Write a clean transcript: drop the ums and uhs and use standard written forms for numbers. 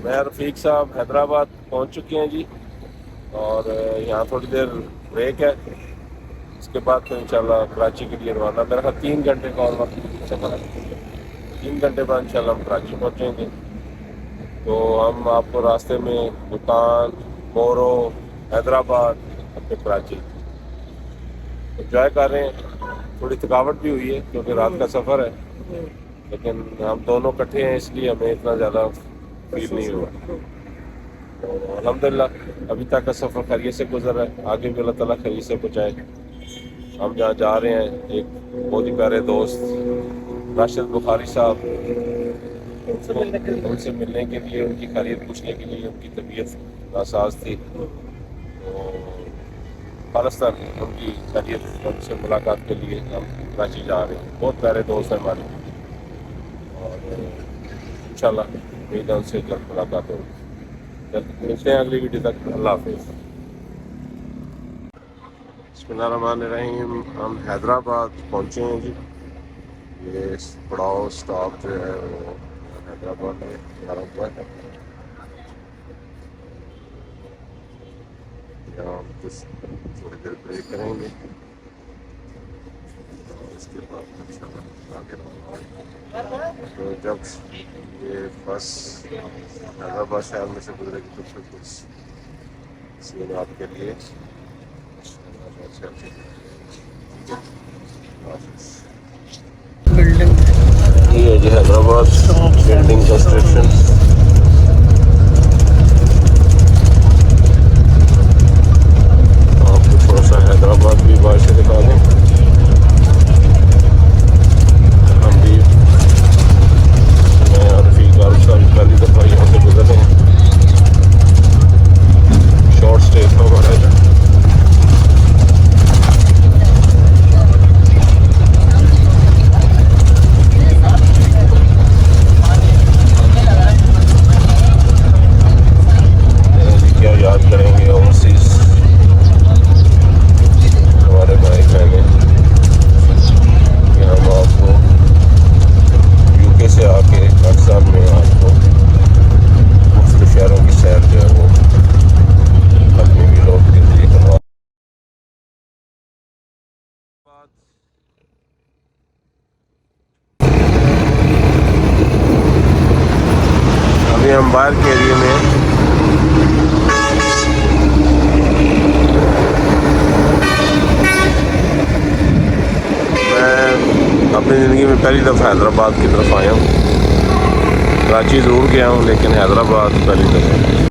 मैं रफ़ीक साहब हैदराबाद पहुंच चुके हैं जी। और यहाँ थोड़ी देर ब्रेक है, इसके बाद तो इंशाल्लाह कराची के लिए रवाना। मेरा ख्याल 3 घंटे का और वक्त सफ़र है। 3 घंटे बाद इंशाल्लाह हम कराची पहुँचेंगे। तो हम आपको रास्ते में मुल्तान, मोरो, हैदराबाद, अपने कराची इंजॉय कर रहे हैं। थोड़ी थकावट भी हुई है क्योंकि रात का सफ़र है, लेकिन हम दोनों इकट्ठे हैं इसलिए हमें इतना ज़्यादा फील नहीं हुआ। तो अल्हम्दुलिल्लाह अभी तक का सफ़र खैरियत से गुजर रहा है। आगे भी अल्लाह ताला खैरियत से पहुँचाए। हम जहाँ जा रहे हैं, एक बहुत ही प्यारे दोस्त राशिद बुखारी साहब, उनसे मिलने के लिए, उनकी खैरियत पूछने के लिए। उनकी तबीयत नासाज थी, तो खालिस्तान उनकी खैरियत, उनसे मुलाकात के लिए हम कराची जा रहे हैं। बहुत प्यारे दोस्त हैं हमारे, और इंशाल्लाह उम्मीद है उनसे जल्द मुलाकात होगी। जल्द मिलते हैं अगली वीडियो तक। अल्लाह हाफिज़। बिस्मिल्लाहिर्रहमानिर्रहीम। हम हैदराबाद पहुँचे हैं जी। ये पड़ाव स्टॉप जो है वो हैदराबाद में लगा हुआ है। यहाँ हम कुछ थोड़ी देर ब्रेक करेंगे, और इसके बाद इंशाल्लाह आगे बढ़ेंगे। तो जब ये बस हैदराबाद शहर में से गुजरेगी तो फिर कुछ सीन आपके लिए। बिल्डिंग ये है जी हैदराबाद बिल्डिंग कंस्ट्रक्शन। आपको थोड़ा सा हैदराबाद भी बाहर से दिखा दें। हम भी, मैं और रफ़ीक साहब पहली दफ़ा यहाँ से गुजर रहे हैं। शॉर्ट स्टे था हमारा इधर। क्या याद करेंगे ओवरसीज हमारे भाई बहने कि हम आपको यूके से आके 8 साल में आपको मुख्तलिफ शहरों की सैर जो है वो अपनी व्लॉग के जरिए करवा। अभी हम बाहर के एरिए में हैं। मैं अपनी ज़िंदगी में पहली दफ़ा हैदराबाद की तरफ आया हूँ। कराची ज़रूर गया हूँ, लेकिन हैदराबाद पहली दफ़ा।